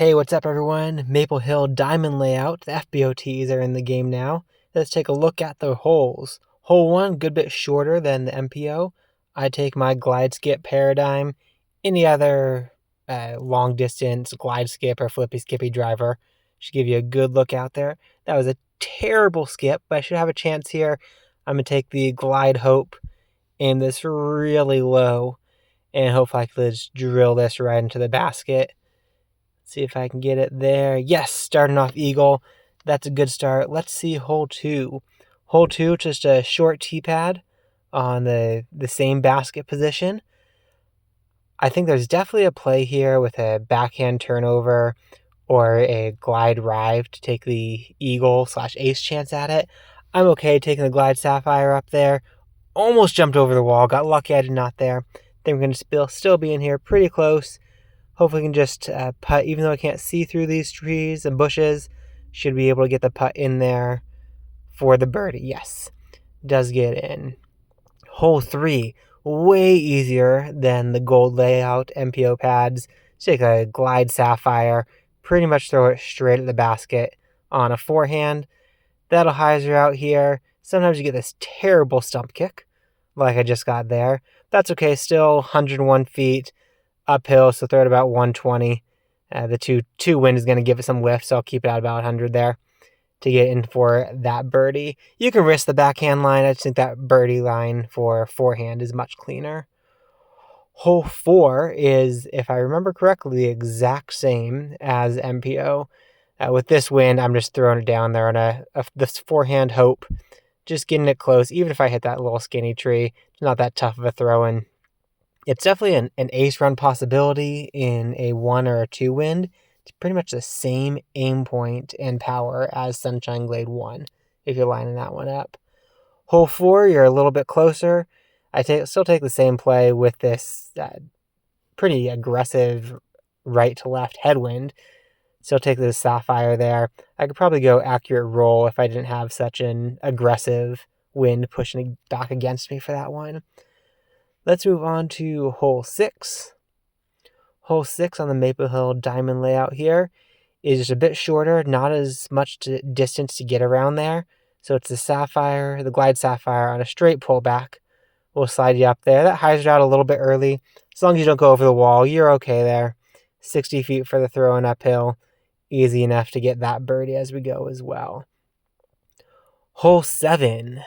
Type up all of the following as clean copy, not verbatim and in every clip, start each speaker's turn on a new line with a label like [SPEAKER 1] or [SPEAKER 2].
[SPEAKER 1] Hey, what's up everyone? Maple Hill Diamond Layout. The FBOTs are in the game now. Let's take a look at the holes. Hole 1, good bit shorter than the MPO. I take my glide skip paradigm. Any other long distance glide skip or flippy skippy driver should give you a good look out there. That was a terrible skip, but I should have a chance here. I'm going to take the Glide Hope, aim this really low, and hopefully I can just drill this right into the basket. See if I can get it there. Yes, starting off eagle. That's a good start. Let's see hole 2. Hole 2, just a short tee pad on the same basket position. I think there's definitely a play here with a backhand turnover or a glide rive to take the eagle / ace chance at it. I'm okay taking the glide sapphire up there. Almost jumped over the wall. Got lucky I did not there. Think we're going to still be in here pretty close. Hopefully we can just putt, even though I can't see through these trees and bushes, should be able to get the putt in there for the birdie. Yes, does get in. Hole 3, way easier than the gold layout MPO pads. Just take a glide sapphire, pretty much throw it straight at the basket on a forehand. That'll hyzer out here. Sometimes you get this terrible stump kick, like I just got there. That's okay, still 101 feet uphill, so throw it about 120. The two wind is going to give it some lift, so I'll keep it at about 100 there to get in for that birdie. You can risk the backhand line. I just think that birdie line for forehand is much cleaner. Hole 4 is, if I remember correctly, the exact same as MPO. With this wind, I'm just throwing it down there on this forehand hope, just getting it close. Even if I hit that little skinny tree, it's not that tough of a throw-in. It's definitely an ace run possibility in a 1 or a 2 wind. It's pretty much the same aim point and power as Sunshine Glade 1 if you're lining that one up. Hole 4, you're a little bit closer. I still take the same play with this pretty aggressive right to left headwind. Still take the sapphire there. I could probably go accurate roll if I didn't have such an aggressive wind pushing back against me for that one. Let's move on to hole 6. Hole 6 on the Maple Hill Diamond layout here is just a bit shorter, not as much distance to get around there. So it's the glide sapphire on a straight pullback. We'll slide you up there. That hyzers out a little bit early. As long as you don't go over the wall, you're okay there. 60 feet for the throw and uphill. Easy enough to get that birdie as we go as well. Hole 7.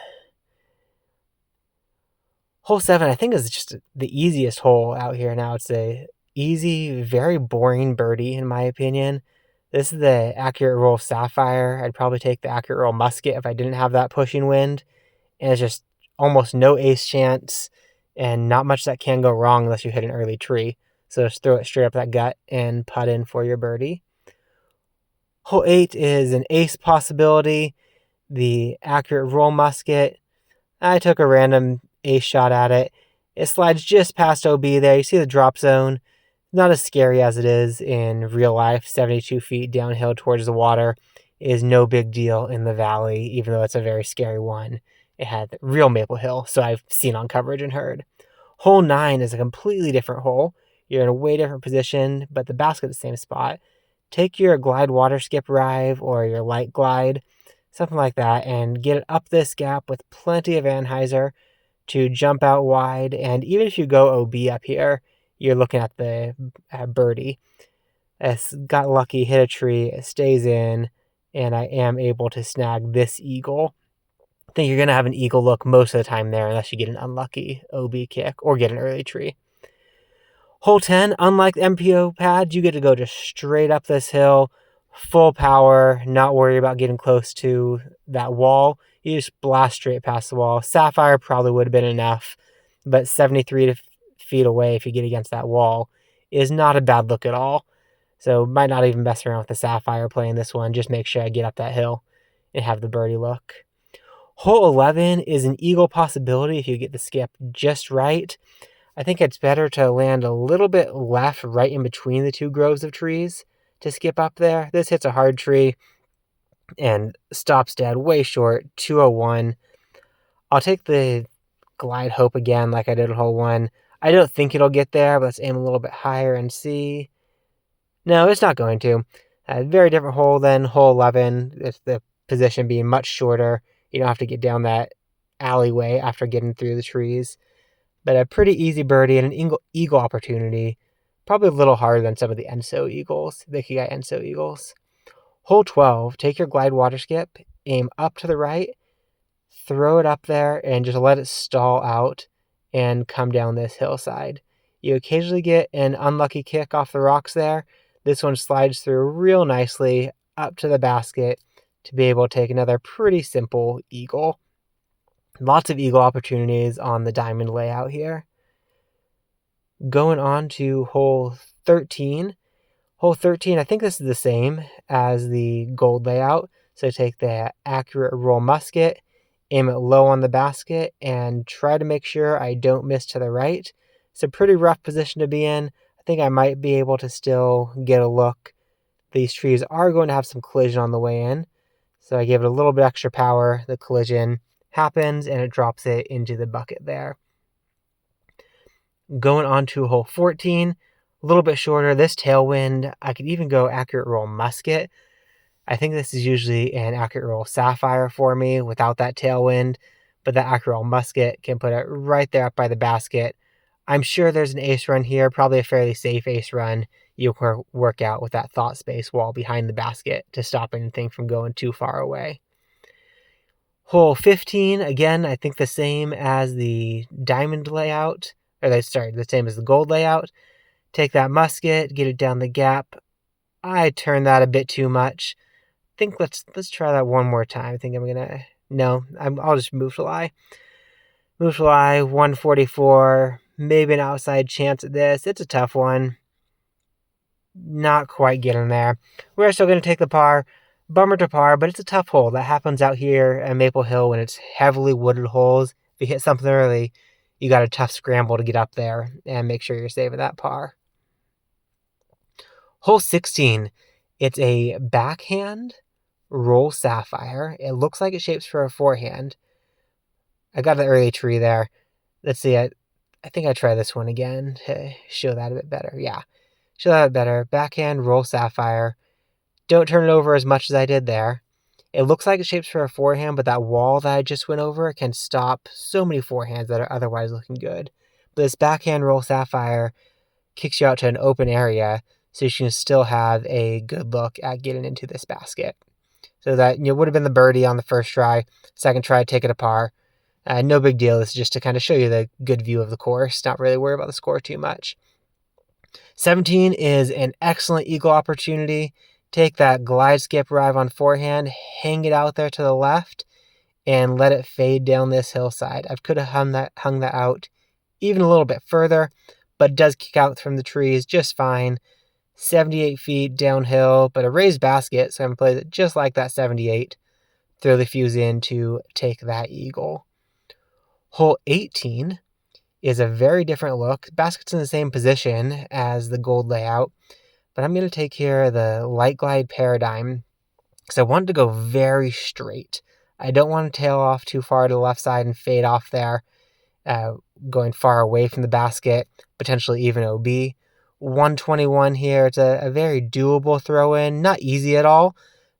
[SPEAKER 1] Hole 7, I think, is just the easiest hole out here now. It's a easy, very boring birdie, in my opinion. This is the accurate roll sapphire. I'd probably take the accurate roll musket if I didn't have that pushing wind. And it's just almost no ace chance and not much that can go wrong unless you hit an early tree. So just throw it straight up that gut and putt in for your birdie. Hole 8 is an ace possibility. The accurate roll musket. I took a random ace shot at it. It slides just past OB there. You see the drop zone. Not as scary as it is in real life. 72 feet downhill towards the water is no big deal in the valley, even though it's a very scary one. It had real Maple Hill, so I've seen on coverage and heard. Hole 9 is a completely different hole. You're in a way different position, but the basket the same spot. Take your glide water skip rive or your light glide, something like that, and get it up this gap with plenty of anhyzer to jump out wide. And even if you go OB up here, you're looking at the birdie. It's got lucky, hit a tree, it stays in, and I am able to snag this eagle. I think you're going to have an eagle look most of the time there unless you get an unlucky OB kick or get an early tree. Hole 10, unlike the MPO pad, you get to go just straight up this hill, full power, not worry about getting close to that wall. You just blast straight past the wall. Sapphire probably would have been enough, but 73 feet away if you get against that wall is not a bad look at all. So might not even mess around with the sapphire playing this one. Just make sure I get up that hill and have the birdie look. Hole 11 is an eagle possibility if you get the skip just right. I think it's better to land a little bit left, right in between the two groves of trees to skip up there. This hits a hard tree and stops dead way short, 201. I'll take the Glide Hope again like I did in hole 1. I don't think it'll get there, but let's aim a little bit higher and see. No, it's not going to. A very different hole than hole 11. It's the position being much shorter. You don't have to get down that alleyway after getting through the trees. But a pretty easy birdie and an eagle opportunity. Probably a little harder than some of the Enso eagles, the Ikigai Enso eagles. Hole 12, take your glide water skip, aim up to the right, throw it up there, and just let it stall out and come down this hillside. You occasionally get an unlucky kick off the rocks there. This one slides through real nicely up to the basket to be able to take another pretty simple eagle. Lots of eagle opportunities on the diamond layout here. Going on to hole 13. Hole 13, I think this is the same as the gold layout. So take the accurate roll musket, aim it low on the basket, and try to make sure I don't miss to the right. It's a pretty rough position to be in. I think I might be able to still get a look. These trees are going to have some collision on the way in. So I give it a little bit extra power. The collision happens and it drops it into the bucket there. Going on to hole 14, a little bit shorter. This tailwind, I could even go accurate roll musket. I think this is usually an accurate roll sapphire for me without that tailwind, but that accurate roll musket can put it right there up by the basket. I'm sure there's an ace run here, probably a fairly safe ace run. You can work out with that thought space wall behind the basket to stop anything from going too far away. Hole 15, again, I think the same as the diamond layout, the same as the gold layout. Take that musket, get it down the gap. I turned that a bit too much. I think let's try that one more time. I think I'm gonna I'll just move to lie. Move to lie, 144. Maybe an outside chance at this. It's a tough one. Not quite getting there. We're still gonna take the par. Bummer to par, but it's a tough hole. That happens out here at Maple Hill when it's heavily wooded holes. If you hit something early, you got a tough scramble to get up there and make sure you're saving that par. Hole 16, it's a backhand roll sapphire. It looks like it shapes for a forehand. I got the early tree there. Let's see, I think I try this one again to show that a bit better. Yeah, show that a bit better. Backhand roll sapphire. Don't turn it over as much as I did there. It looks like it shapes for a forehand, but that wall that I just went over can stop so many forehands that are otherwise looking good. But this backhand roll sapphire kicks you out to an open area, so you can still have a good look at getting into this basket. So that would have been the birdie on the first try. Second try, take it a par. No big deal. This is just to kind of show you the good view of the course. Not really worry about the score too much. 17 is an excellent eagle opportunity. Take that glide skip arrive on forehand, hang it out there to the left, and let it fade down this hillside. I could have hung that out even a little bit further, but it does kick out from the trees just fine. 78 feet downhill, but a raised basket, so I'm going to play it just like that 78. Throw the fuse in to take that eagle. Hole 18 is a very different look. Basket's in the same position as the gold layout, but I'm going to take here the Light Glide Paradigm because I wanted to go very straight. I don't want to tail off too far to the left side and fade off there, going far away from the basket, potentially even OB. 121 here. It's a very doable throw in. Not easy at all,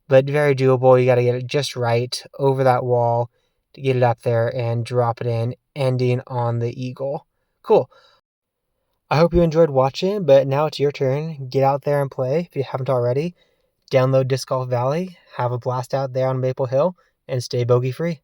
[SPEAKER 1] but very doable. You got to get it just right over that wall to get it up there and drop it in, ending on the eagle. Cool. I hope you enjoyed watching, but now it's your turn. Get out there and play if you haven't already. Download Disc Golf Valley, have a blast out there on Maple Hill, and stay bogey free.